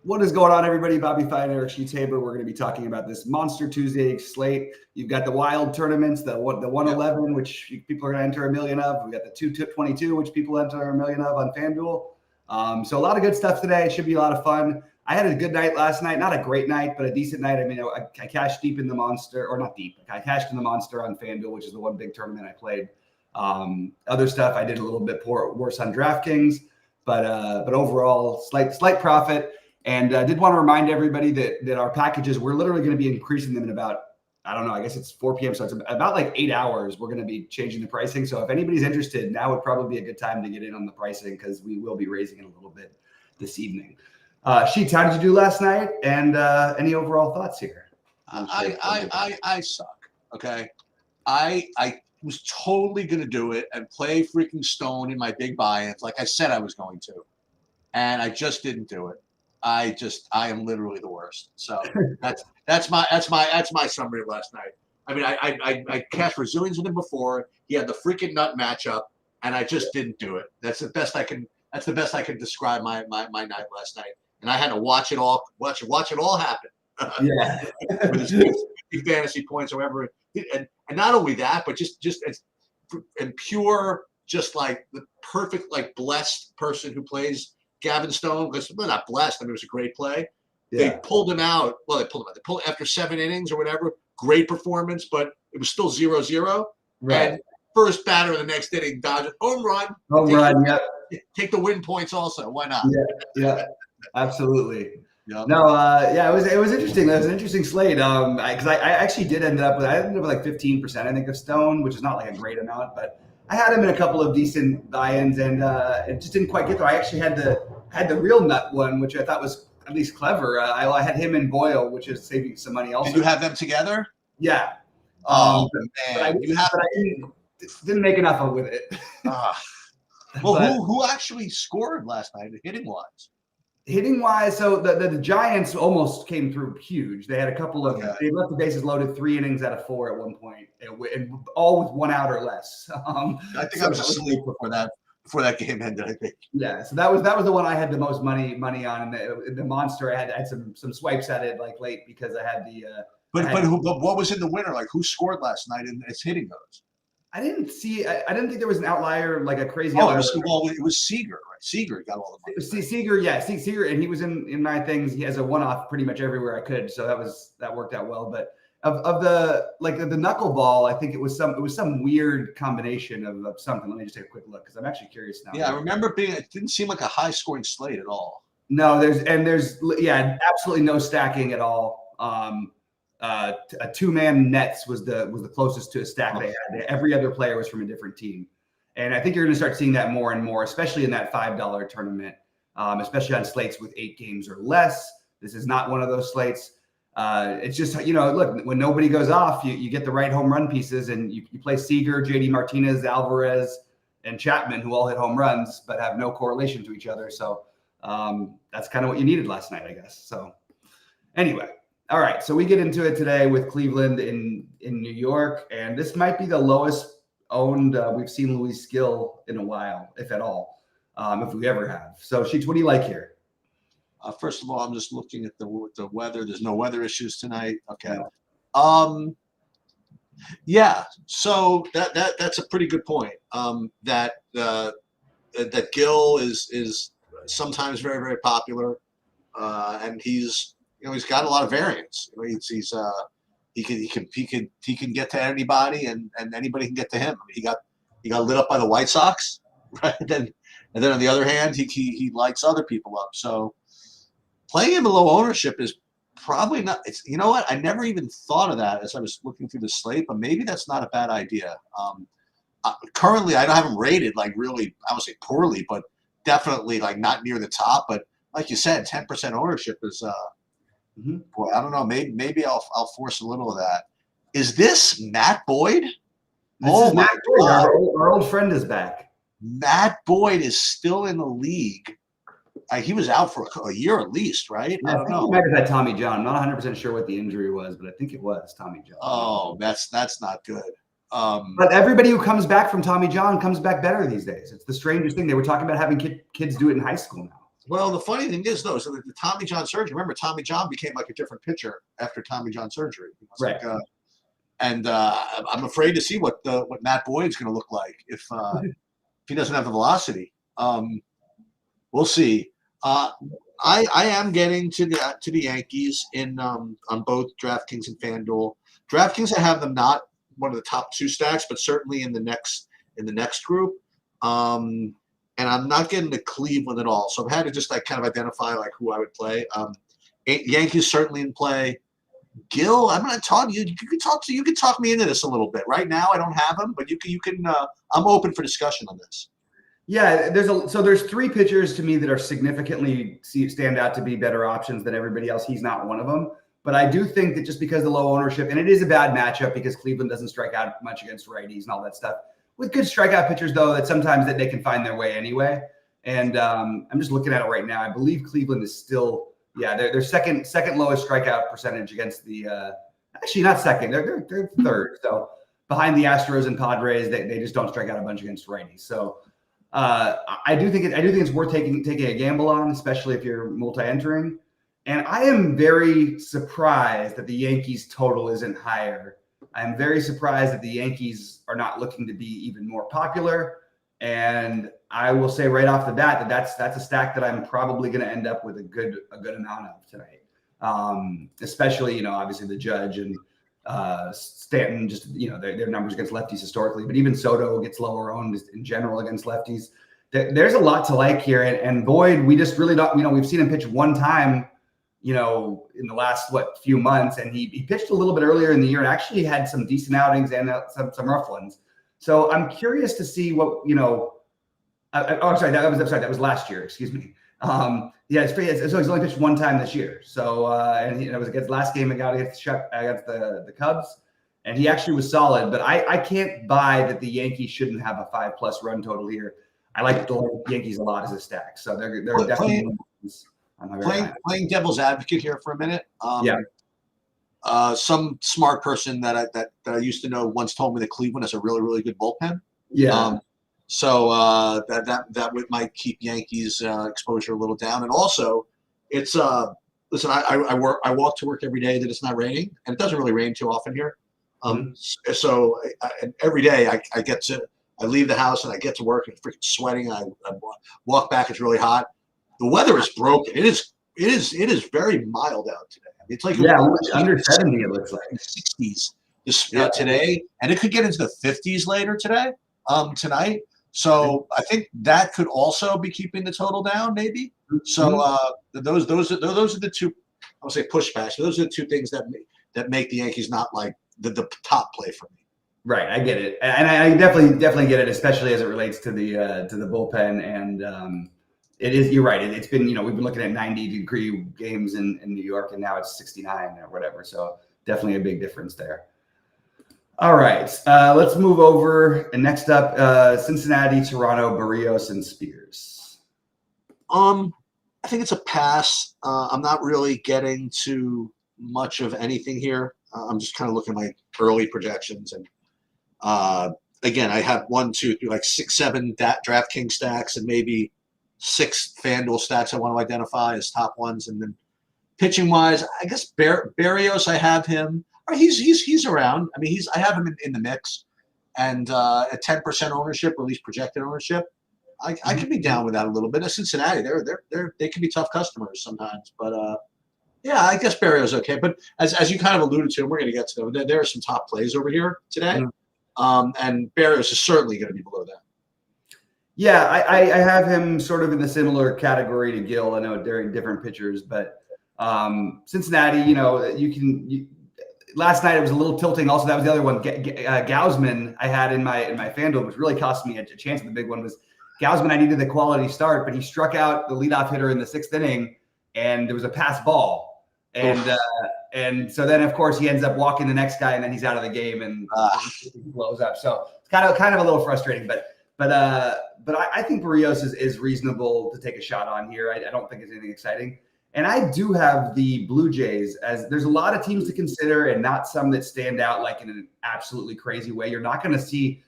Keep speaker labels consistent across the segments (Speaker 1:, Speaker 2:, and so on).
Speaker 1: What is going on, everybody? BobbyFi and Eric Tabor. We're going to be talking about this Monster Tuesday slate. You've got the wild tournaments, the 111, which people are going to enter 1 million of. We got the 222, which people enter 1 million of on FanDuel. So a lot of good stuff today. It should be a lot of fun. I had a good night last night. Not a great night, but a decent night. I mean, I cashed deep in the Monster, or not deep. I cashed in the Monster on FanDuel, which is the one big tournament I played. Other stuff, I did a little bit worse on DraftKings, but overall, slight profit. And I did want to remind everybody that our packages, we're literally going to be increasing them in about, I don't know, I guess it's 4 p.m. So it's about like 8 hours. We're going to be changing the pricing. So if anybody's interested, now would probably be a good time to get in on the pricing because we will be raising it a little bit this evening. Sheets, how did you do last night? And any overall thoughts here?
Speaker 2: I suck. Okay. I was totally going to do it and play freaking Stone in my big buy-ins like I said I was going to. And I just didn't do it. I am literally the worst. So that's my summary of last night. I mean, I cashed for zillions with him before. He had the freaking nut matchup, and I just didn't do it. That's the best I can describe my night last night. And I had to watch it all happen.
Speaker 1: Yeah.
Speaker 2: With his 50 fantasy points or whatever. And not only that, but just and pure, just like the perfect, like blessed person who plays Gavin Stone, because we're not blessed. I mean, it was a great play. Yeah. They pulled him out. Well, they pulled him out. They pulled after 7 innings or whatever. Great performance, but it was still 0-0.
Speaker 1: Right.
Speaker 2: And first batter of the next inning, Dodgers home run.
Speaker 1: Yep.
Speaker 2: Take the win points also. Why not?
Speaker 1: Yeah, absolutely.
Speaker 2: Yep.
Speaker 1: No, it was interesting. That was an interesting slate. Because I actually did end up with like 15%, I think, of Stone, which is not like a great amount, but I had him in a couple of decent buy-ins, and it just didn't quite get there. I actually had the real nut one, which I thought was at least clever. I had him and Boyle, which is saving some money also.
Speaker 2: Did you have them together?
Speaker 1: Yeah.
Speaker 2: Man.
Speaker 1: But I didn't make enough of with it.
Speaker 2: Well, who actually scored last night hitting-wise?
Speaker 1: Hitting-wise, so the Giants almost came through huge. They had a couple of they left the bases loaded 3 innings out of 4 at one point, and all with 1 out or less.
Speaker 2: I think I was asleep before that game ended. I think.
Speaker 1: Yeah, so that was the one I had the most money on. The Monster, I had some swipes at it like late because I had the.
Speaker 2: But what was in the winner? Like who scored last night and it's hitting those?
Speaker 1: I didn't think there was an outlier like a crazy.
Speaker 2: Oh, it was Seager, right? Seager got all the money.
Speaker 1: Seager, and he was in my things. He has a one-off pretty much everywhere I could, so that worked out well. But of the knuckleball, I think it was some weird combination of something. Let me just take a quick look because I'm actually curious now.
Speaker 2: Yeah, I remember it didn't seem like a high-scoring slate at all.
Speaker 1: No, there's absolutely no stacking at all. A 2-man Nets was the closest to a stack they had. Every other player was from a different team. And I think you're going to start seeing that more and more, especially in that $5 tournament, especially on slates with 8 games or less. This is not one of those slates. It's just, look, when nobody goes off, you get the right home run pieces, and you play Seager, JD Martinez, Alvarez, and Chapman, who all hit home runs but have no correlation to each other. So that's kind of what you needed last night, I guess. So anyway. All right, so we get into it today with Cleveland in New York, and this might be the lowest owned we've seen Luis Gill in a while, if at all, if we ever have. So, Sheets, what do you like here?
Speaker 2: First of all, I'm just looking at the weather. There's no weather issues tonight. Okay.
Speaker 1: No.
Speaker 2: Yeah. So that's a pretty good point. That Gill is sometimes very, very popular, and he's got a lot of variance. He can get to anybody, and anybody can get to him. I mean, he got lit up by the White Sox, right? And then on the other hand, he lights other people up. So playing him below ownership is probably not. It's what, I never even thought of that as I was looking through the slate, but maybe that's not a bad idea. Currently, I don't have him rated like really, I would say poorly, but definitely like not near the top. But like you said, 10% ownership is. Boy, I don't know. Maybe I'll force a little of that. Is this Matt Boyd?
Speaker 1: This is Matt Boyd. Our old friend is back.
Speaker 2: Matt Boyd is still in the league. He was out for a year at least, right?
Speaker 1: Yeah, I don't know. He might have had Tommy John. I'm not 100% sure what the injury was, but I think it was Tommy John.
Speaker 2: Oh, that's not good.
Speaker 1: But everybody who comes back from Tommy John comes back better these days. It's the strangest thing. They were talking about having kids do it in high school now.
Speaker 2: Well, the funny thing is, though, so the Tommy John surgery. Remember, Tommy John became like a different pitcher after Tommy John surgery. It's
Speaker 1: Right.
Speaker 2: like, and I'm afraid to see what Matt Boyd's going to look like if he doesn't have the velocity. We'll see. I am getting to the Yankees in on both DraftKings and FanDuel. DraftKings, I have them not one of the top 2 stacks, but certainly in the next group. And I'm not getting to Cleveland at all. So I've had to just like kind of identify like who I would play. Yankees certainly in play. Gil, I'm going to talk you. You can talk me into this a little bit. Right now, I don't have him, but you can. I'm open for discussion on this.
Speaker 1: Yeah, there's 3 pitchers to me that are significantly stand out to be better options than everybody else. He's not one of them. But I do think that just because of the low ownership, and it is a bad matchup because Cleveland doesn't strike out much against righties and all that stuff. With good strikeout pitchers, though, that sometimes that they can find their way anyway. And I'm just looking at it right now. I believe Cleveland is still, they're second lowest strikeout percentage against the. Actually, not second. They're third. So behind the Astros and Padres, they just don't strike out a bunch against righties. So I do think it's worth taking a gamble on, especially if you're multi-entering. And I am very surprised that the Yankees total isn't higher. I'm very surprised that the Yankees are not looking to be even more popular. And I will say right off the bat that's a stack that I'm probably going to end up with a good amount of tonight. Especially, obviously the Judge and Stanton, just, their numbers against lefties historically, but even Soto gets lower owned in general against lefties. There's a lot to like here. And Boyd, we just really don't, we've seen him pitch one time, in the last, few months. And he pitched a little bit earlier in the year and actually had some decent outings and some rough ones. So I'm curious to see what, that was last year. Excuse me. So he's only pitched one time this year. So, and it was against last game against the Cubs. And he actually was solid, but I can't buy that the Yankees shouldn't have a 5+ run total here. I like the Yankees a lot as a stack. So they're definitely
Speaker 2: playing devil's advocate here for a minute. Some smart person that I used to know once told me that Cleveland has a really, really good bullpen.
Speaker 1: Yeah.
Speaker 2: So that might keep Yankees exposure a little down. And also, it's listen. I walk to work every day that it's not raining, and it doesn't really rain too often here. So every day I leave the house and I get to work and freaking sweating. I walk back. It's really hot. The weather is broken. It is very mild out today. It's like
Speaker 1: under 70. It looks like
Speaker 2: 60s today, and it could get into the 50s later tonight. So I think that could also be keeping the total down, maybe. So those are the two. I would say pushbacks. Those are the 2 things that make the Yankees not like the top play for me.
Speaker 1: Right, I get it, and I definitely get it, especially as it relates to the bullpen. And it is. You're right. It's been we've been looking at 90-degree games in New York, and now it's 69 or whatever. So definitely a big difference there. All right, let's move over. And next up, Cincinnati, Toronto, Barrios, and Spears.
Speaker 2: I think it's a pass. I'm not really getting to much of anything here. I'm just kind of looking at my early projections, and again, I have 1, 2, 3, like 6, 7 DraftKings stacks, and maybe 6 FanDuel stacks I want to identify as top ones. And then pitching wise, I guess Barrios, I have him. He's around. I mean, I have him in the mix, and at 10% ownership, or at least projected ownership, I could be down with that a little bit. At Cincinnati, they can be tough customers sometimes, but I guess Barrios okay. But as you kind of alluded to, and we're going to get to them, there are some top plays over here today, and Barrios is certainly going to be below that.
Speaker 1: Yeah, I have him sort of in the similar category to Gil. I know they're different pitchers, but Cincinnati, last night it was a little tilting. Also, that was the other one. Gausman I had in my FanDuel, which really cost me a chance at the big one, was Gausman. I needed the quality start, but he struck out the leadoff hitter in the 6th inning, and there was a pass ball. And so then, of course, he ends up walking the next guy, and then he's out of the game and blows up. So it's kind of a little frustrating, but I think Barrios is reasonable to take a shot on here. I don't think it's anything exciting. And I do have the Blue Jays, as there's a lot of teams to consider and not some that stand out like in an absolutely crazy way. You're not going to see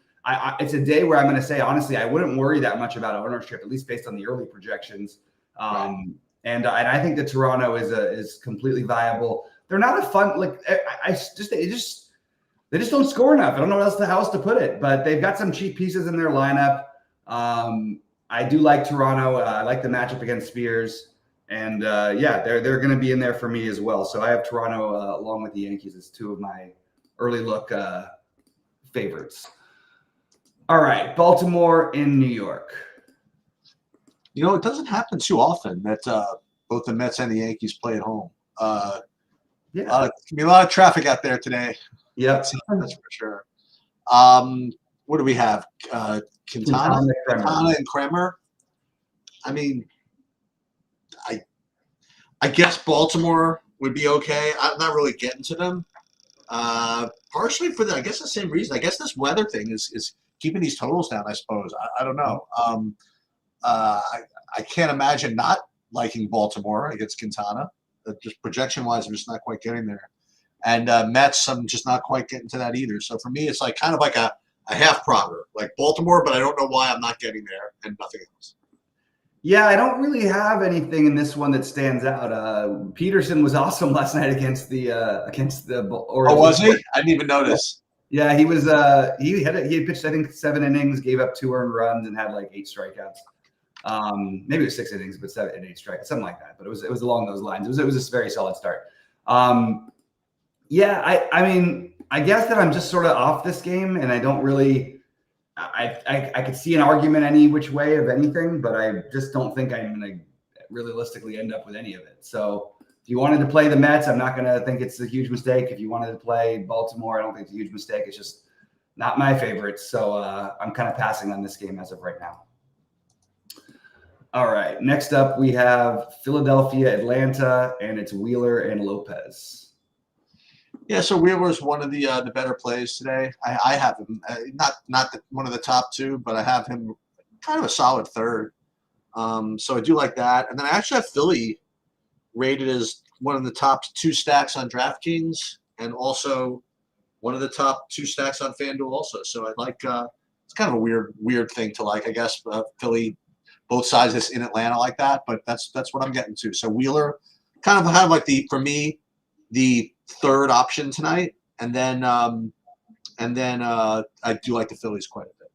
Speaker 1: it's a day where I'm going to say, honestly, I wouldn't worry that much about ownership, at least based on the early projections. And I think that Toronto is completely viable. They're not a fun they just don't score enough. I don't know how else to put it, but they've got some cheap pieces in their lineup. I do like Toronto. I like the matchup against Spears, and they're going to be in there for me as well. So I have Toronto along with the Yankees as two of my early look favorites. All right, Baltimore in New York.
Speaker 2: You know, it doesn't happen too often that both the Mets and the Yankees play at home. Be a lot of traffic out there today.
Speaker 1: Yep.
Speaker 2: That's for sure. What do we have? Quintana and Kremer. I mean, I guess Baltimore would be okay. I'm not really getting to them. Partially for I guess the same reason. I guess this weather thing is keeping these totals down, I suppose. I don't know. I can't imagine not liking Baltimore against Quintana. Just projection-wise, I'm just not quite getting there. And Mets, I'm just not quite getting to that either. So for me, it's like kind of like a half-pronger, like Baltimore, but I don't know why I'm not getting there and nothing else.
Speaker 1: Yeah, I don't really have anything in this one that stands out. Peterson was awesome last night against the Orioles.
Speaker 2: Oh, was he? I didn't even notice.
Speaker 1: Yeah, he was. He had pitched, I think, 7 innings, gave up 2 earned runs, and had like 8 strikeouts. Maybe it was 6 innings, but 7 and 8 strikeouts, something like that. But it was along those lines. It was a very solid start. I mean, I guess that I'm just sort of off this game, and I don't really. I could see an argument any which way of anything, but I just don't think I'm going to realistically end up with any of it. So if you wanted to play the Mets, I'm not going to think it's a huge mistake. If you wanted to play Baltimore, I don't think it's a huge mistake. It's just not my favorite. So I'm kind of passing on this game as of right now. All right. Next up, we have Philadelphia, Atlanta, and it's Wheeler and Lopez.
Speaker 2: Yeah, so Wheeler's one of the better plays today. I have him not one of the top 2, but I have him kind of a solid third. So I do like that. And then I actually have Philly rated as one of the top 2 stacks on DraftKings, and also one of the top 2 stacks on FanDuel also. So I like it's kind of a weird thing to like, I guess. Philly, both sides is in Atlanta like that, but that's what I'm getting to. So Wheeler kind of like for me the third option tonight, and then I do like the Phillies quite a bit.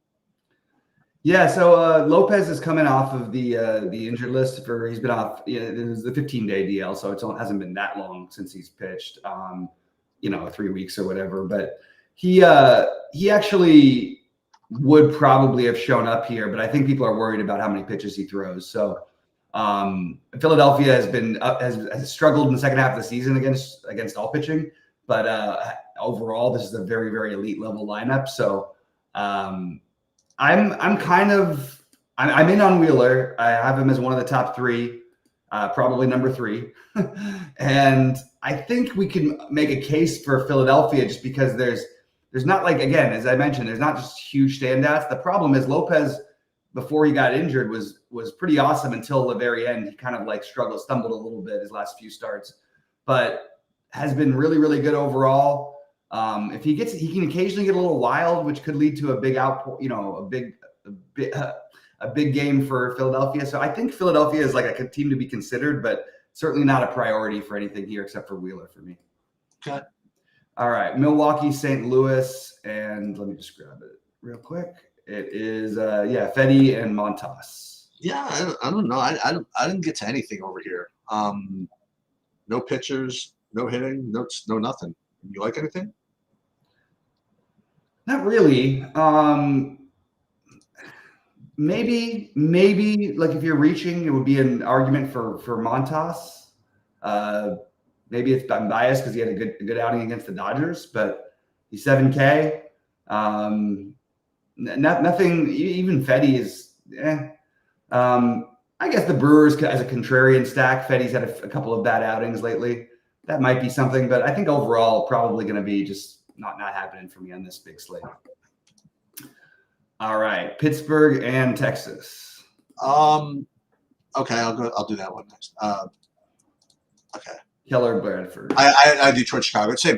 Speaker 1: Yeah, so Lopez is coming off of the injured list he's been off. It was the 15-day DL, so it hasn't been that long since he's pitched. 3 weeks or whatever. But he actually would probably have shown up here, but I think people are worried about how many pitches he throws. So Philadelphia has struggled in the second half of the season against all pitching, but overall this is a very, very elite level lineup. So I'm in on Wheeler. I have him as one of the top 3, probably number 3, and I think we can make a case for Philadelphia just because there's not, like, again, as I mentioned, there's not just huge standouts. The problem is Lopez, before he got injured, was pretty awesome until the very end. He kind of like stumbled a little bit his last few starts, but has been really, really good overall. If he can occasionally get a little wild, which could lead to a big a big game for Philadelphia. So I think Philadelphia is like a team to be considered, but certainly not a priority for anything here except for Wheeler for me.
Speaker 2: Okay.
Speaker 1: All right, Milwaukee, St. Louis, and let me just grab it real quick. It is Fedde and Montas.
Speaker 2: Yeah, I don't know. I didn't get to anything over here. No pitchers, no hitting, no nothing. You like anything?
Speaker 1: Not really. Maybe like if you're reaching, it would be an argument for Montas. Maybe I'm biased because he had a good outing against the Dodgers, but he's 7K. Nothing. Even Fedde is. I guess the Brewers as a contrarian stack. Fedde's had a couple of bad outings lately. That might be something, but I think overall probably going to be just not happening for me on this big slate. All right, Pittsburgh and Texas.
Speaker 2: Okay, I'll do that one next. Okay.
Speaker 1: Keller, Bradford.
Speaker 2: I Detroit, Chicago. Same.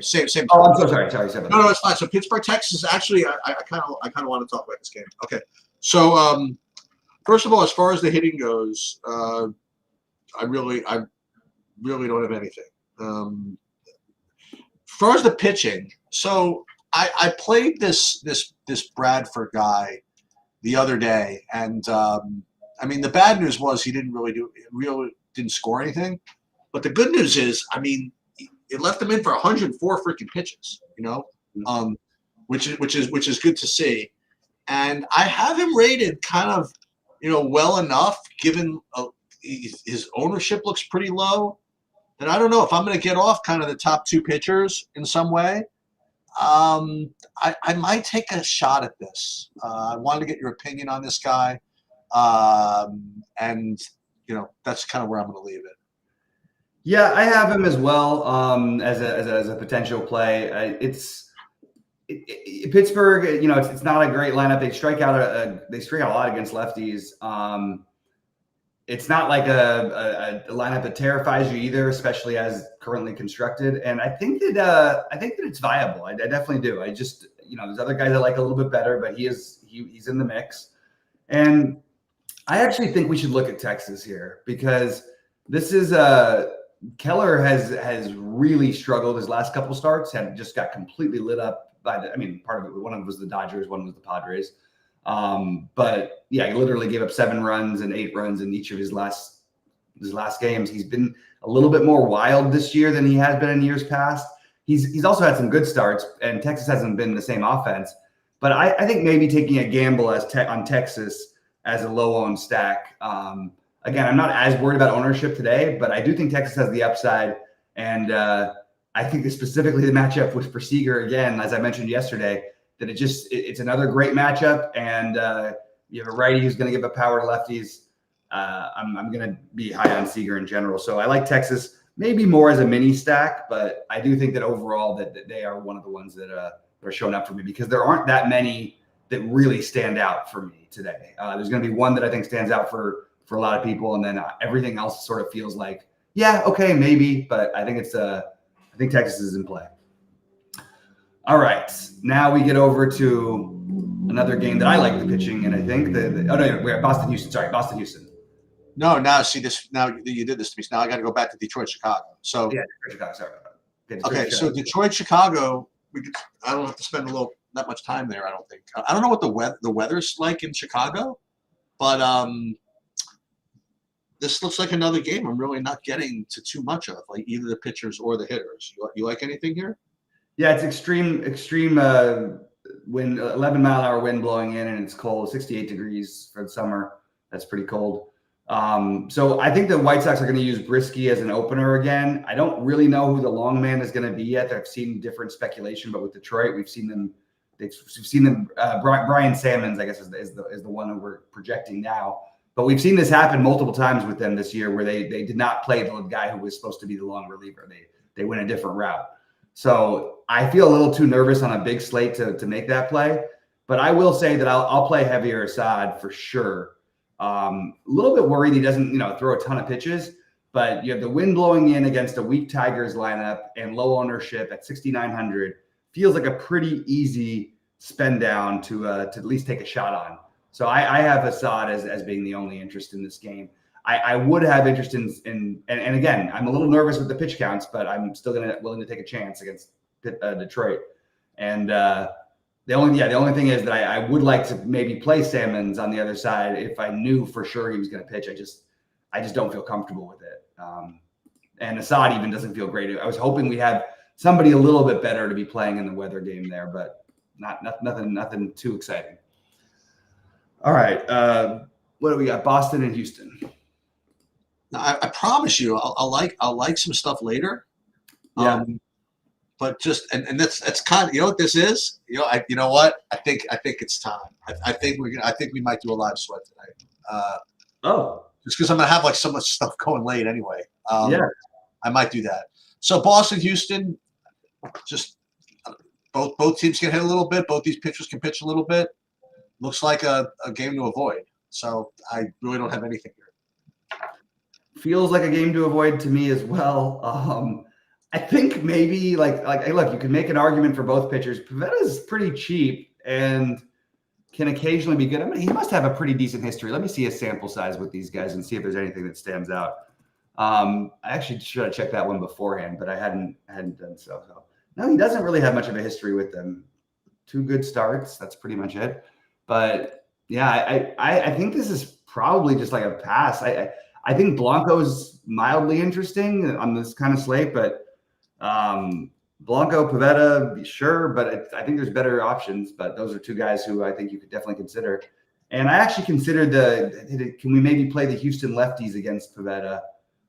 Speaker 1: Oh, I'm so sorry.
Speaker 2: No, it's fine. So Pittsburgh, Texas. Actually, I kind of want to talk about this game. Okay. So first of all, as far as the hitting goes, I really don't have anything. As far as the pitching, so I played this Bradford guy the other day, and I mean the bad news was he didn't didn't score anything, but the good news is, I mean, it left him in for 104 freaking pitches, which is good to see, and I have him rated kind of, well enough given his ownership looks pretty low. And I don't know if I'm going to get off kind of the top 2 pitchers in some way. I might take a shot at this. I wanted to get your opinion on this guy. And, that's kind of where I'm going to leave it.
Speaker 1: Yeah, I have him as well as a potential play. Pittsburgh, it's not a great lineup. They strike out a lot against lefties. It's not like a lineup that terrifies you either, especially as currently constructed. And I think that it's viable. I definitely do. I just, there's other guys I like a little bit better, but he's in the mix. And I actually think we should look at Texas here, because this is Keller has really struggled his last couple starts, and just got completely lit up by part of it. One of them was the Dodgers, one was the Padres. But yeah, he literally gave up 7 runs and 8 runs in each of his last games. He's been a little bit more wild this year than he has been in years past. He's also had some good starts, and Texas hasn't been the same offense. But I think maybe taking a gamble on Texas as a low-owned stack. Again, I'm not as worried about ownership today, but I do think Texas has the upside. And I think specifically the matchup for Seager, again, as I mentioned yesterday, that it's another great matchup, and you have a righty who's going to give up power to lefties. I'm going to be high on Seager in general. So I like Texas maybe more as a mini stack, but I do think that overall that they are one of the ones that are showing up for me, because there aren't that many that really stand out for me today. There's going to be one that I think stands out for a lot of people, and then everything else sort of feels like, yeah, okay, maybe, but I think Texas is in play. All right, now we get over to another game that I like the pitching, and I think we're at Boston, Houston. Sorry, Boston, Houston.
Speaker 2: No, now see this. Now you did this to me. So now I got to go back to Detroit, Chicago. So
Speaker 1: yeah, Detroit, Chicago. Sorry about that.
Speaker 2: Okay, so Detroit, Chicago. I don't have to spend that much time there. I don't think. I don't know what the weather's like in Chicago, but this looks like another game I'm really not getting to too much of, like either the pitchers or the hitters. You like anything here?
Speaker 1: Yeah, it's extreme wind, 11-mile-an-hour wind blowing in, and it's cold, 68 degrees for the summer. That's pretty cold. So I think the White Sox are going to use Brisky as an opener again. I don't really know who the long man is going to be yet. I've seen different speculation, but with Detroit, we've seen them. Brian Salmons, I guess, is the one that we're projecting now. But we've seen this happen multiple times with them this year, where they did not play the guy who was supposed to be the long reliever. They went a different route. So I feel a little too nervous on a big slate to make that play. But I will say that I'll play heavier Assad for sure. A little bit worried he doesn't, throw a ton of pitches, but you have the wind blowing in against a weak Tigers lineup and low ownership at 6,900. Feels like a pretty easy spend down to at least take a shot on. So I have Assad as being the only interest in this game. I would have interest in and again, I'm a little nervous with the pitch counts, but I'm still willing to take a chance against Detroit. And the only thing is that I would like to maybe play Salmons on the other side if I knew for sure he was going to pitch. I just don't feel comfortable with it. And Assad even doesn't feel great. I was hoping we'd have somebody a little bit better to be playing in the weather game there, but nothing too exciting. All right, what do we got? Boston and Houston.
Speaker 2: Now, I promise you, I'll like some stuff later.
Speaker 1: Yeah.
Speaker 2: But just and that's kind of, what this is. You know what? I think it's time. I think we might do a live sweat tonight. Just because I'm gonna have like so much stuff going late anyway.
Speaker 1: Yeah.
Speaker 2: I might do that. So Boston, Houston, just both teams can hit a little bit. Both these pitchers can pitch a little bit. Looks like a game to avoid. So I really don't have anything here.
Speaker 1: Feels like a game to avoid to me as well. I think maybe like look, you can make an argument for both pitchers. Pavetta's pretty cheap and can occasionally be good. He must have a pretty decent history. Let me see a sample size with these guys and see if there's anything that stands out. I actually should have checked that one beforehand, but I hadn't done so. So no, he doesn't really have much of a history with them. 2 good starts. That's pretty much it. But yeah, I think this is probably just like a pass. I think Blanco's mildly interesting on this kind of slate, but Blanco, Pivetta, sure, but I think there's better options. But those are 2 guys who I think you could definitely consider. And I actually considered can we maybe play the Houston lefties against Pivetta?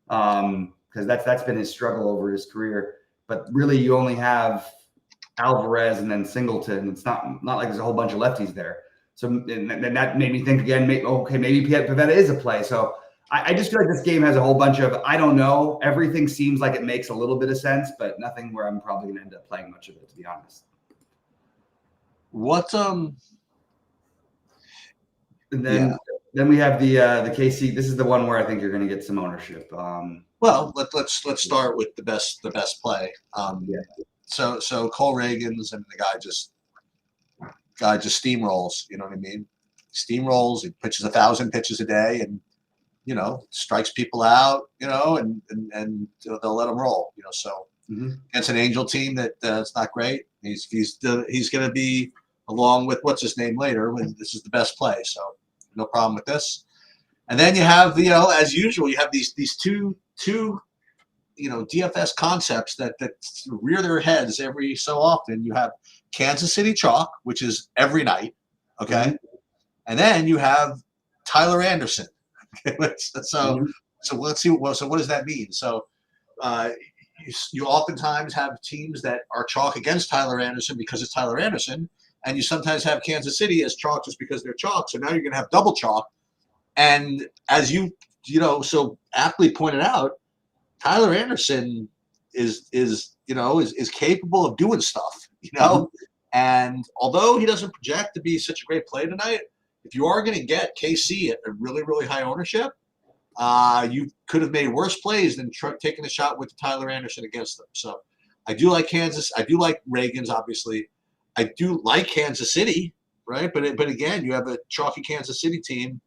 Speaker 1: Because that's been his struggle over his career. But really, you only have Alvarez and then Singleton. It's not like there's a whole bunch of lefties there. So and that made me think again. Maybe Pivetta is a play. So I just feel like this game has a whole bunch of I don't know. Everything seems like it makes a little bit of sense, but nothing where I'm probably going to end up playing much of it, to be honest.
Speaker 2: What
Speaker 1: And then we have the KC. This is the one where I think you're going to get some ownership.
Speaker 2: Well, let's start with the best play. So Cole Reagans and the guy just steamrolls. You know what I mean? Steamrolls. He pitches 1,000 pitches a day, and strikes people out. And they'll let him roll. So against an Angel team that's not great. He's going to be along with what's his name later when this is the best play. So no problem with this. And then you have as usual you have these two DFS concepts that rear their heads every so often. You have Kansas City chalk, which is every night, okay, and then you have Tyler Anderson. So let's see. So what does that mean? So you oftentimes have teams that are chalk against Tyler Anderson because it's Tyler Anderson, and you sometimes have Kansas City as chalk just because they're chalk. So now you're going to have double chalk, and as you so aptly pointed out, Tyler Anderson is capable of doing stuff, and although he doesn't project to be such a great play tonight, if you are going to get KC at a really, really high ownership, you could have made worse plays than taking a shot with Tyler Anderson against them. So I do like Kansas. I do like Reagans, obviously. I do like Kansas City, right? But again, you have a chalky Kansas City team.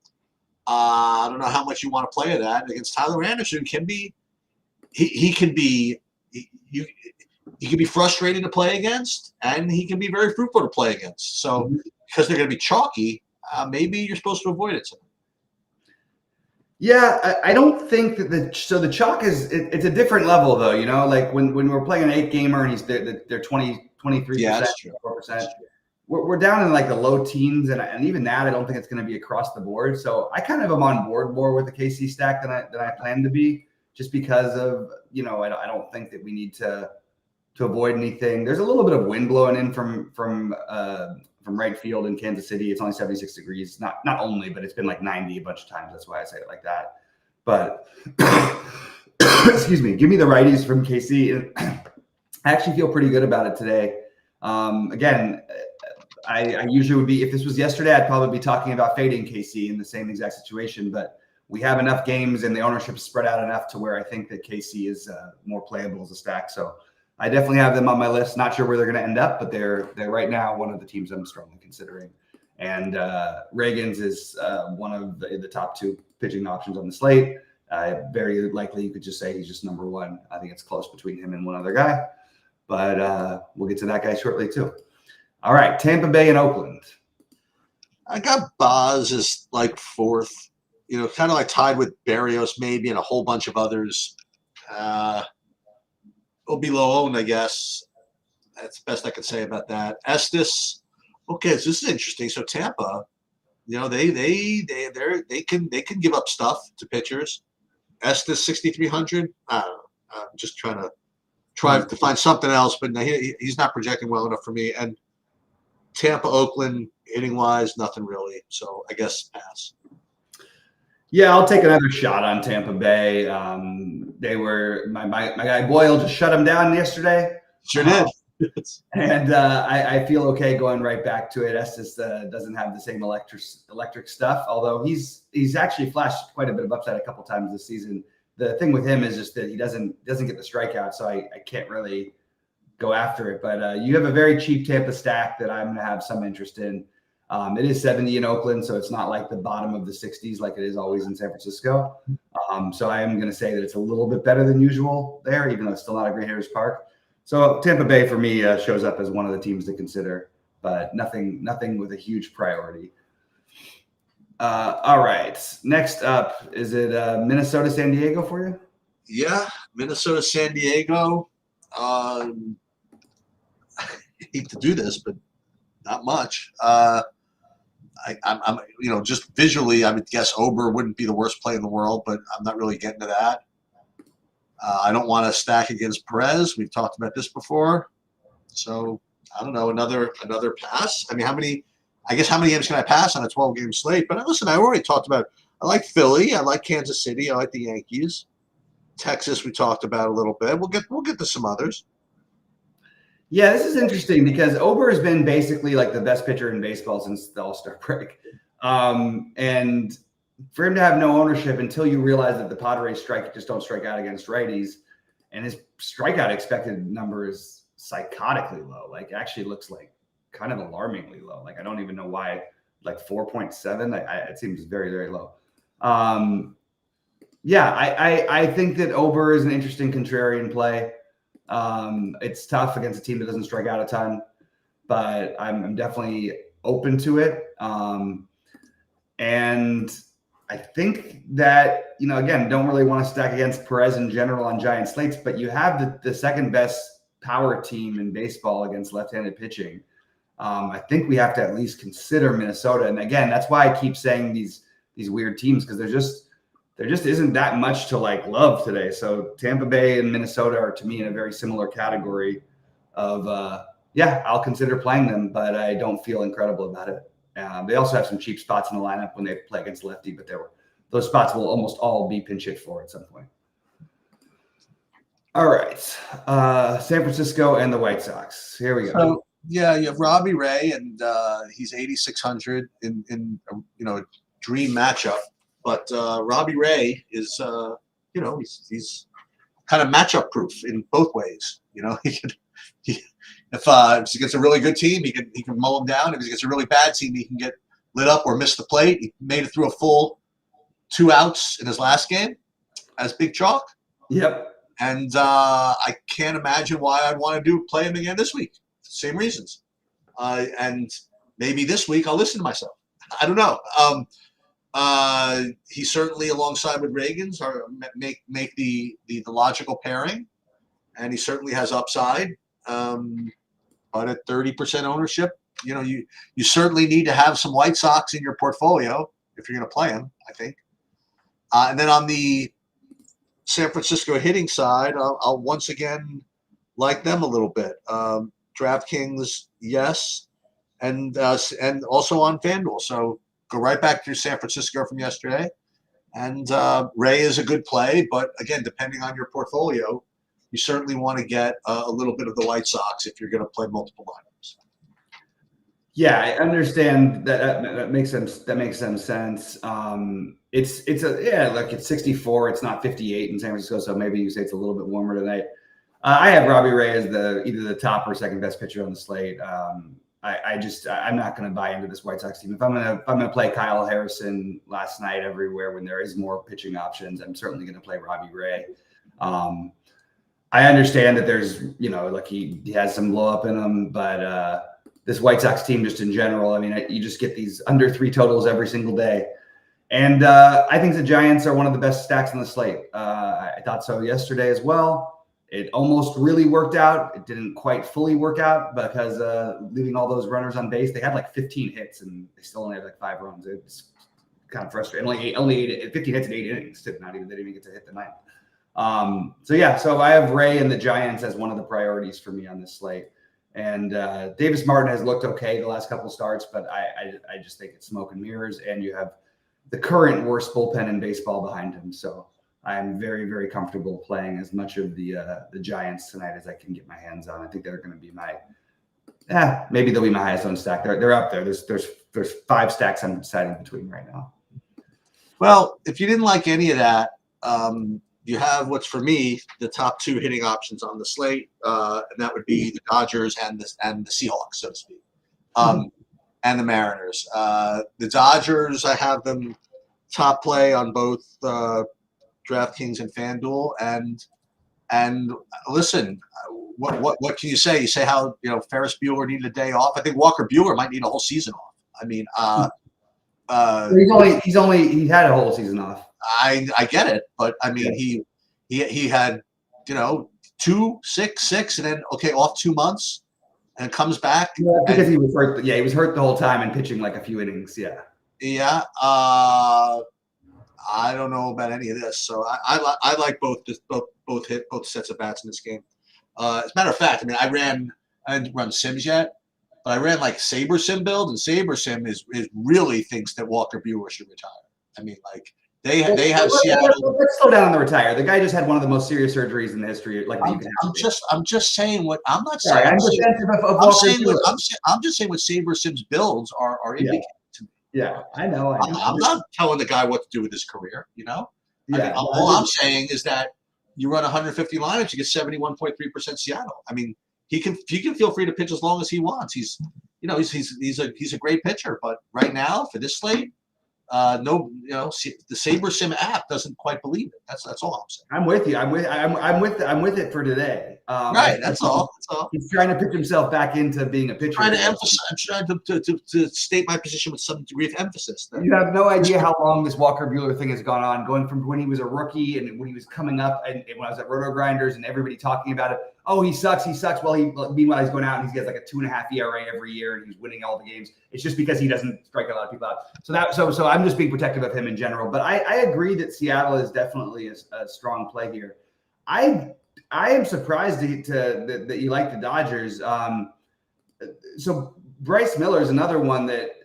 Speaker 2: I don't know how much you want to play of that against Tyler Anderson. He can be frustrating to play against, and he can be very fruitful to play against. So because they're going to be chalky, maybe you're supposed to avoid it tonight.
Speaker 1: Yeah, I don't think that the chalk it's a different level though. Like when we're playing an 8-gamer and they're 23%, 4%. We're down in like the low teens, and even that I don't think it's going to be across the board. So I kind of am on board more with the KC stack than I plan to be, just because of I don't think that we need to avoid anything. There's a little bit of wind blowing in from right field in Kansas City. It's only 76 degrees. Not only, but it's been like 90 a bunch of times. That's why I say it like that. But excuse me, give me the righties from KC. I actually feel pretty good about it today. Again, I usually would be, if this was yesterday, I'd probably be talking about fading KC in the same exact situation, but we have enough games and the ownership is spread out enough to where I think that KC is more playable as a stack. So I definitely have them on my list. Not sure where they're going to end up, but they're right now one of the teams I'm strongly considering. And Reagans is one of the top 2 pitching options on the slate. Very likely you could just say he's just number 1. I think it's close between him and one other guy, but we'll get to that guy shortly too. All right, Tampa Bay and Oakland.
Speaker 2: I got Boz as like 4th, kind of like tied with Berrios maybe and a whole bunch of others. Will be low owned, I guess. That's the best I could say about that. Estes, okay, so this is interesting. So Tampa, they can give up stuff to pitchers. Estes 6,300. I don't know. I'm just trying to find something else, but he's not projecting well enough for me. And Tampa, Oakland, hitting wise, nothing really. So I guess pass.
Speaker 1: Yeah, I'll take another shot on Tampa Bay. They were my guy Boyle just shut them down yesterday.
Speaker 2: Sure did.
Speaker 1: And I feel okay going right back to it. Estes doesn't have the same electric stuff, although he's actually flashed quite a bit of upside a couple times this season. The thing with him is just that he doesn't get the strikeout, so I can't really go after it. But you have a very cheap Tampa stack that I'm going to have some interest in. It is 70 in Oakland, so it's not like the bottom of the 60s like it is always in San Francisco. So I am going to say that it's a little bit better than usual there, even though it's still not a great hitters park. So Tampa Bay for me shows up as one of the teams to consider, but nothing with a huge priority. All right. Next up, is it Minnesota, San Diego for you?
Speaker 2: Yeah, Minnesota, San Diego. I hate to do this, but not much. I'm just visually, I would guess Ober wouldn't be the worst play in the world, but I'm not really getting to that. I don't want to stack against Perez. We've talked about this before. So I don't know, another pass. I mean, how many games can I pass on a 12-game slate? But listen, I already talked about, I like Philly. I like Kansas City. I like the Yankees. Texas, we talked about a little bit. We'll get to some others.
Speaker 1: Yeah, this is interesting because Ober has been basically like the best pitcher in baseball since the All-Star break. And for him to have no ownership until you realize that the Padres just don't strike out against righties, and his strikeout expected number is psychotically low. Like, actually looks like kind of alarmingly low. Like, I don't even know why. Like 4.7. It seems very, very low. Yeah, I think that Ober is an interesting contrarian play. It's tough against a team that doesn't strike out a ton, but I'm definitely open to it. And I think that, again, don't really want to stack against Perez in general on giant slates, but you have the second best power team in baseball against left-handed pitching. I think we have to at least consider Minnesota. And again, that's why I keep saying these weird teams, because there just isn't that much to love today. So Tampa Bay and Minnesota are, to me, in a very similar category of, I'll consider playing them, but I don't feel incredible about it. They also have some cheap spots in the lineup when they play against lefty, but those spots will almost all be pinch hit for at some point. All right. San Francisco and the White Sox. Here we go.
Speaker 2: So, yeah, you have Robbie Ray, and he's 8,600 in a dream matchup. But Robbie Ray is, he's kind of matchup proof in both ways. If he gets a really good team, he can mow them down. If he gets a really bad team, he can get lit up or miss the plate. He made it through a full 2 outs in his last game as big chalk.
Speaker 1: Yep.
Speaker 2: And I can't imagine why I'd want to play him again this week. Same reasons. And maybe this week I'll listen to myself. I don't know. He certainly, alongside with Reagan's, make the logical pairing, and he certainly has upside. But at 30% ownership, you certainly need to have some White Sox in your portfolio if you're going to play them, I think. And then on the San Francisco hitting side, I'll once again like them a little bit. DraftKings, yes, and also on FanDuel. So go right back to San Francisco from yesterday. And Ray is a good play, but again, depending on your portfolio, you certainly want to get a little bit of the White Sox if you're going to play multiple lineups.
Speaker 1: Yeah, I understand that makes some sense. It's 64. It's not 58 in San Francisco, so maybe you say it's a little bit warmer tonight. I have Robbie Ray as either the top or second best pitcher on the slate. I'm not going to buy into this White Sox team. If I'm going to play Kyle Harrison last night everywhere when there is more pitching options, I'm certainly going to play Robbie Ray. I understand that there's, he has some blow up in him, but this White Sox team just in general, I mean, you just get these under 3 totals every single day. And I think the Giants are one of the best stacks on the slate. I thought so yesterday as well. It almost really worked out. It didn't quite fully work out because leaving all those runners on base, they had 15 hits and they still only had 5 runs. It's kind of frustrating. Only 15 hits in 8 innings. They didn't even get to hit the 9th. So I have Ray and the Giants as one of the priorities for me on this slate. And Davis Martin has looked okay the last couple of starts, but I just think it's smoke and mirrors. And you have the current worst bullpen in baseball behind him. So I'm very, very comfortable playing as much of the Giants tonight as I can get my hands on. I think they're going to be maybe they'll be my highest owned stack. They're up there. There's 5 stacks I'm deciding between right now.
Speaker 2: Well, if you didn't like any of that, you have what's for me the top 2 hitting options on the slate, and that would be the Dodgers and the Seahawks, so to speak. and the Mariners. The Dodgers, I have them top play on both DraftKings and FanDuel. And listen, what can you say? You say how Ferris Bueller needed a day off. I think Walker Bueller might need a whole season off. I mean,
Speaker 1: he had a whole season off.
Speaker 2: I get it, but I mean he had 2, 6, 6, and then off 2 months, and comes back.
Speaker 1: Yeah, because he was hurt. Yeah, he was hurt the whole time and pitching like a few innings. Yeah.
Speaker 2: Yeah. I don't know about any of this, so I like both sets of bats in this game. As a matter of fact, I mean, I didn't run Sims yet, but I ran like Saber Sim build, and Saber Sim is really thinks that Walker Bueller should retire. I mean, like they have Seattle.
Speaker 1: Let's slow down on the retire. The guy just had one of the most serious surgeries in the history. Like
Speaker 2: I'm just saying what I'm not saying.
Speaker 1: Sorry,
Speaker 2: I'm just saying what Saber Sim's builds are indicating to me.
Speaker 1: Yeah, I know.
Speaker 2: I'm not telling the guy what to do with his career.
Speaker 1: Yeah.
Speaker 2: I mean, all I'm saying is that you run 150 lineups, you get 71.3% Seattle. I mean, he can feel free to pitch as long as he wants. He's a great pitcher, but right now for this slate, the Saber Sim app doesn't quite believe it. That's all I'm saying.
Speaker 1: I'm with you. I'm with it for today.
Speaker 2: Right. That's all.
Speaker 1: He's trying to pitch himself back into being a pitcher.
Speaker 2: I'm trying to state my position with some degree of emphasis.
Speaker 1: You have no idea how long this Walker Bueller thing has gone on, going from when he was a rookie and when he was coming up, and when I was at Roto Grinders and everybody talking about it. Oh, he sucks. Well, meanwhile he's going out and he gets like a 2.5 ERA every year and he's winning all the games. It's just because he doesn't strike a lot of people out. So I'm just being protective of him in general. But I agree that Seattle is definitely a strong play here. I am surprised that you like the Dodgers. So Bryce Miller is another one that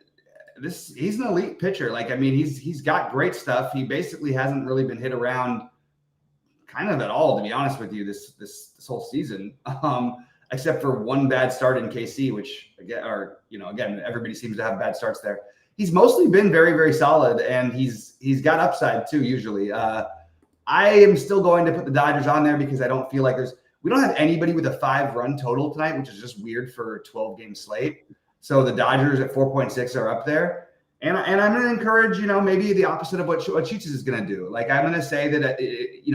Speaker 1: he's an elite pitcher. Like, I mean, he's got great stuff. He basically hasn't really been hit around kind of at all, to be honest with you, this whole season, except for one bad start in KC, which again, everybody seems to have bad starts there. He's mostly been very, very solid, and he's got upside too. Usually, I am still going to put the Dodgers on there because I don't feel like we don't have anybody with a 5-run total tonight, which is just weird for a 12-game slate. So the Dodgers at 4.6 are up there. And I'm going to encourage, maybe the opposite of what Cheats is going to do. Like, I'm going to say that,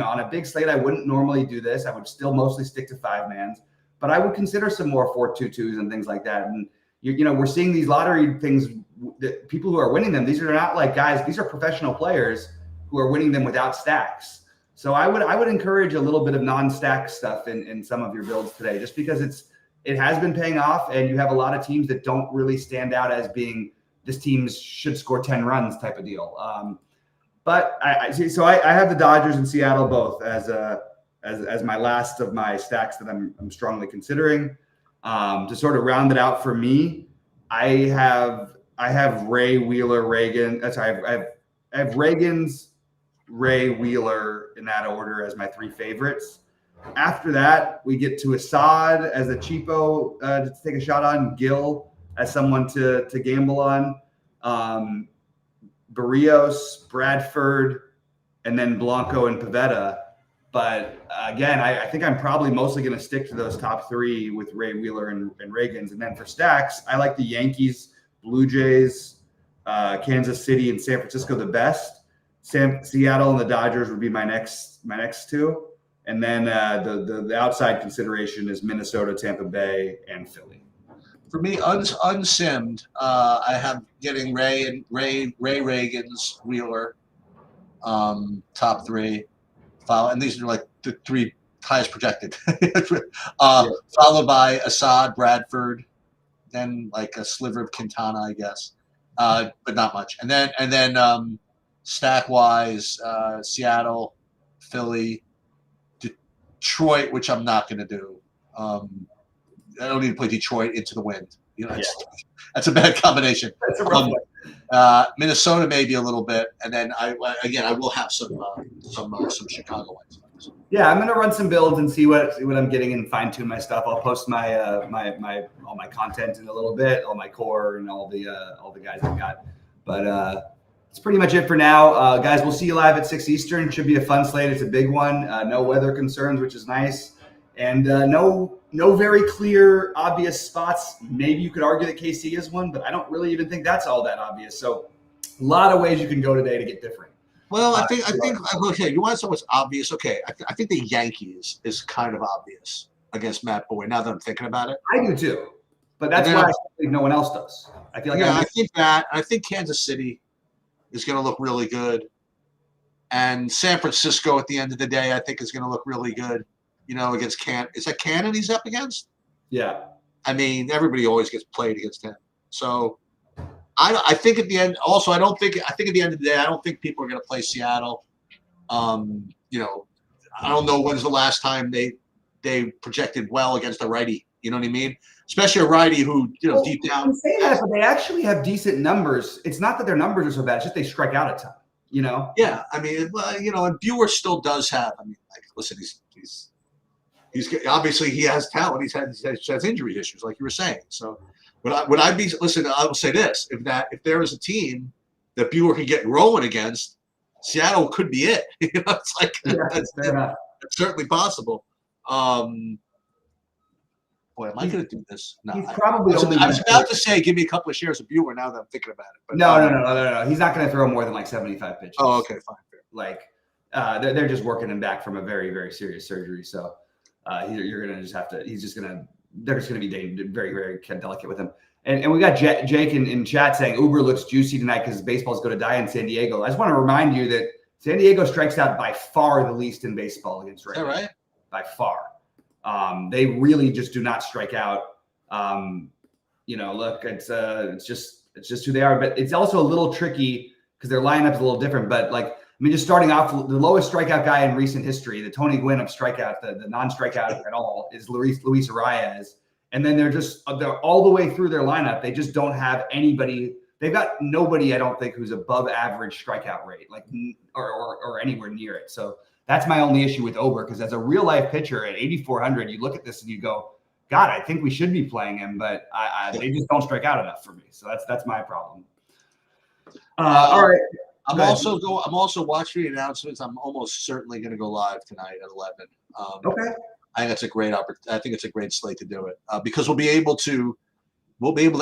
Speaker 1: on a big slate, I wouldn't normally do this. I would still mostly stick to 5-mans, but I would consider some more 4-2-2s and things like that. And, we're seeing these lottery things that people who are winning them, these are not like guys, these are professional players who are winning them without stacks. So I would encourage a little bit of non-stack stuff in some of your builds today, just because it has been paying off, and you have a lot of teams that don't really stand out as being this team should score 10 runs type of deal. But I have the Dodgers and Seattle both as my last of my stacks that I'm strongly considering. To sort of round it out for me, I have Ray, Wheeler, Reagan. I have Reagan's, Ray, Wheeler in that order as my 3 favorites. After that, we get to Assad as a cheapo to take a shot on, Gill as someone to gamble on, Barrios, Bradford, and then Blanco and Pivetta. But again, I think I'm probably mostly going to stick to those top 3 with Ray, Wheeler, and Reagan's. And then for stacks, I like the Yankees, Blue Jays, Kansas City, and San Francisco the best. Seattle and the Dodgers would be my next 2. And then the outside consideration is Minnesota, Tampa Bay, and Philly.
Speaker 2: For me, unsimmed, I have getting Ray Reagan's, Wheeler, top 3. And these are like the 3 highest projected. Followed by Assad, Bradford, then like a sliver of Quintana, I guess, but not much. And then stack wise, Seattle, Philly, Detroit, which I'm not going to do. I don't need to play Detroit into the wind. That's a bad combination.
Speaker 1: That's a rough one.
Speaker 2: Minnesota maybe a little bit, and then I will have some Chicago ones.
Speaker 1: Yeah, I'm gonna run some builds and see what I'm getting and fine tune my stuff. I'll post my all my content in a little bit, all my core and all the guys I've got. But that's pretty much it for now, guys. We'll see you live at 6 Eastern. Should be a fun slate. It's a big one. No weather concerns, which is nice. And no very clear, obvious spots. Maybe you could argue that KC is one, but I don't really even think that's all that obvious. So a lot of ways you can go today to get different.
Speaker 2: Well, I think okay. You want to know what's obvious? Okay, I think the Yankees is kind of obvious against Matt Boyd. Now that I'm thinking about it,
Speaker 1: I do too, but that's why I think no one else does. I feel like
Speaker 2: I think Kansas City is going to look really good, and San Francisco at the end of the day, I think is going to look really good. You know, against is that Cannon he's up against?
Speaker 1: Yeah.
Speaker 2: I mean, everybody always gets played against him. So I think at the end, also, I think at the end of the day, I don't think people are going to play Seattle. You know, I don't know when's the last time they projected well against a righty. You know what I mean? Especially a righty who, you know, deep down.
Speaker 1: Say that, but they actually have decent numbers. It's not that their numbers are so bad; it's just they strike out a ton. You know?
Speaker 2: Yeah, I mean, you know, and Bueller still does have. I mean, like, listen, he's obviously he has talent. He has injury issues, like you were saying. So, would I be? Listen, I will say this: if there is a team that Bueller can get rolling against, Seattle could be it. You know, it's like that's certainly possible. Boy, am I going to do this? No,
Speaker 1: he's probably.
Speaker 2: I was about to say, give me a couple of shares of Bueller. Now that I'm thinking about it, but
Speaker 1: no. He's not going to throw more than like 75 pitches.
Speaker 2: Oh, okay, fine. Fair.
Speaker 1: Like, they're just working him back from a very, very serious surgery. So, you're going to just have to. They're just going to be very, very delicate with him. And we got Jake in chat saying Uber looks juicy tonight because baseball's going to die in San Diego. I just want to remind you that San Diego strikes out by far the least in baseball against righties.
Speaker 2: Is that right?
Speaker 1: By far. They really just do not strike out. You know, look, it's just who they are. But it's also a little tricky because their lineup is a little different. But like, I mean, just starting off, the lowest strikeout guy in recent history, the Tony Gwynn of strikeout, the non-strikeout at all, is Luis Arias. And then they're all the way through their lineup. They just don't have anybody. They've got nobody, I don't think, who's above average strikeout rate, like or anywhere near it. So that's my only issue with Ober, because as a real life pitcher at 8,400, you look at this and you go, God, I think we should be playing him, but they just don't strike out enough for me. So that's my problem. All right.
Speaker 2: I'm also watching the announcements. I'm almost certainly going to go live tonight at 11.
Speaker 1: Okay.
Speaker 2: I think that's a great opportunity. I think it's a great slate to do it because we'll be able to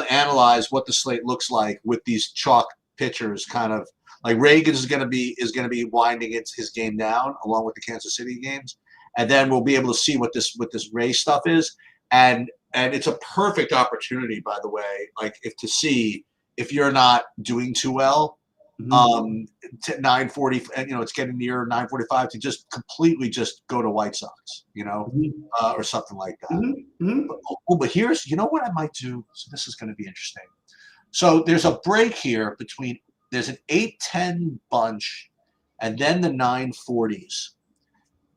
Speaker 2: analyze what the slate looks like with these chalk pitchers. Kind of like Reagan is going to be winding his game down along with the Kansas City games, and then we'll be able to see what this Ray stuff is, and it's a perfect opportunity, by the way, like to see if you're not doing too well. To 940, and it's getting near 945 to just completely just go to White Sox, or something like that. But here's, what I might do. So this is going to be interesting. So there's a break here there's an 8-10 bunch and then the 940s.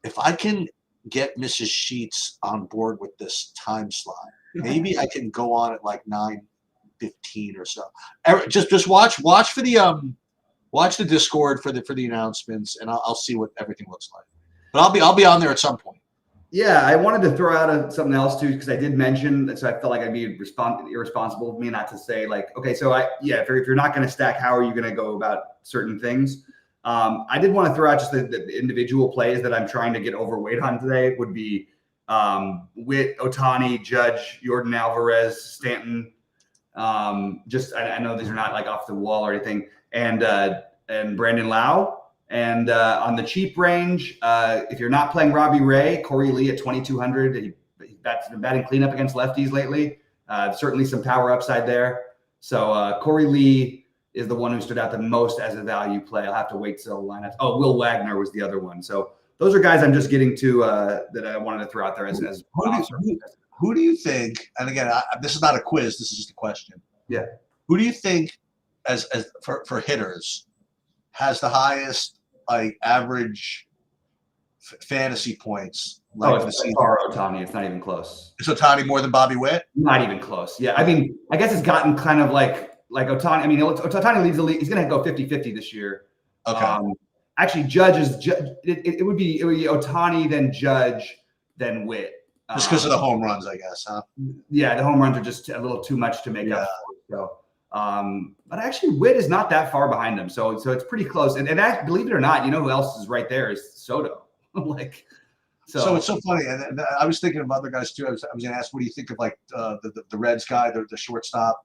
Speaker 2: If I can get Mrs. Sheets on board with this time slot, maybe I can go on at like 9:15 or so. Just watch for the watch the Discord for the announcements, and I'll see what everything looks like. But I'll be on there at some point. Yeah,
Speaker 1: I wanted to throw out something else too, because I did mention that, so I felt like I'd be irresponsible of me not to say, like, okay, so if you're not going to stack, how are you going to go about certain things? I did want to throw out just the individual plays that I'm trying to get overweight on today would be Witt, Ohtani, Judge, Jordan Alvarez, Stanton. I know these are not like off the wall or anything. And Brandon Lau. And on the cheap range, if you're not playing Robbie Ray, Corey Lee at 2,200. That's been batting cleanup against lefties lately. Certainly some power upside there. So Corey Lee is the one who stood out the most as a value play. I'll have to wait till lineups. Oh, Will Wagner was the other one. So those are guys I'm just getting to that I wanted to throw out there as
Speaker 2: who do you think? And again, this is not a quiz. This is just a question.
Speaker 1: Yeah.
Speaker 2: Who do you think, as for hitters, has the highest average fantasy points?
Speaker 1: It's Ohtani. It's not even close.
Speaker 2: Is Ohtani more than Bobby Witt?
Speaker 1: Not even close. Yeah, I mean, I guess it's gotten kind of like Ohtani. I mean, Ohtani leads the league. He's going to go 50-50 this year.
Speaker 2: Okay.
Speaker 1: Actually, Judge is it would be Ohtani, then Judge, then Witt.
Speaker 2: Just because of the home runs, I guess, huh?
Speaker 1: Yeah, the home runs are just a little too much to make up for. So, but actually, Witt is not that far behind him, so it's pretty close. And believe it or not, you know who else is right there is Soto.
Speaker 2: So it's so funny, and I was thinking of other guys too. I was going to ask, what do you think of like the Reds guy, the shortstop?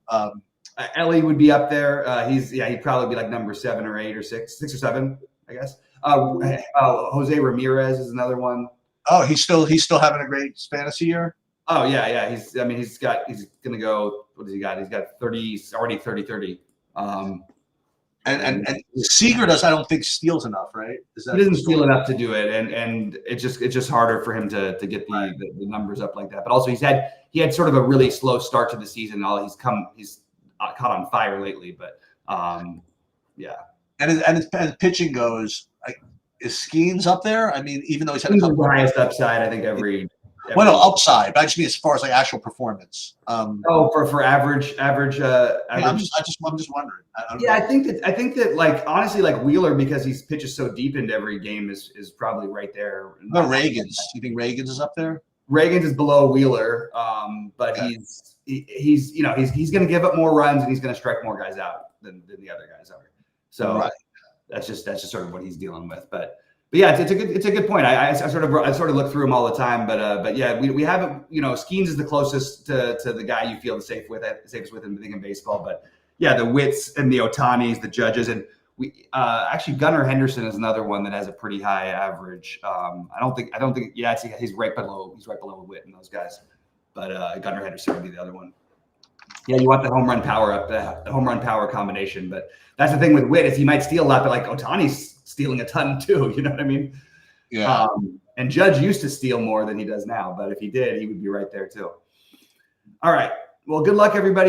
Speaker 1: Ellie would be up there. He'd probably be like number 7 or 8 or 6 or 7, I guess. Jose Ramirez is another one.
Speaker 2: Oh, he's still having a great fantasy year.
Speaker 1: Oh yeah. He's gonna go. What does he got? He's got 30. He's already 30.
Speaker 2: And Seager I don't think steals enough, right?
Speaker 1: He doesn't steal enough to do it, and it's just harder for him to get the numbers up like that. But also he had sort of a really slow start to the season. He's caught on fire lately, but yeah.
Speaker 2: And as pitching goes, is Skeens up there? I mean, even though he's had
Speaker 1: a couple highest upside, I think every
Speaker 2: well, no, upside, but I just mean as far as like actual performance.
Speaker 1: For average.
Speaker 2: Yeah, I'm just wondering.
Speaker 1: I think that like honestly, like Wheeler, because he pitches so deep into every game, is probably right there.
Speaker 2: No, Reagans. You think Reagans is up there?
Speaker 1: Reagans is below Wheeler, but
Speaker 2: okay.
Speaker 1: he's going to give up more runs and he's going to strike more guys out than the other guys are. So
Speaker 2: right.
Speaker 1: That's just sort of what he's dealing with. But yeah, it's a good point. I sort of look through them all the time. But yeah, we haven't. Skeens is the closest to the guy you feel safest with in baseball. But yeah, the Witts and the Otanis, the Judges, and we actually Gunnar Henderson is another one that has a pretty high average. I don't think. Yeah, he's right below Witt and those guys. But Gunnar Henderson would be the other one. Yeah, you want the home run power up, the home run power combination. But that's the thing with Witt is he might steal a lot, but like Otani's stealing a ton too. You know what I mean?
Speaker 2: Yeah.
Speaker 1: And Judge used to steal more than he does now, but if he did, he would be right there too. All right. Well, good luck, everybody.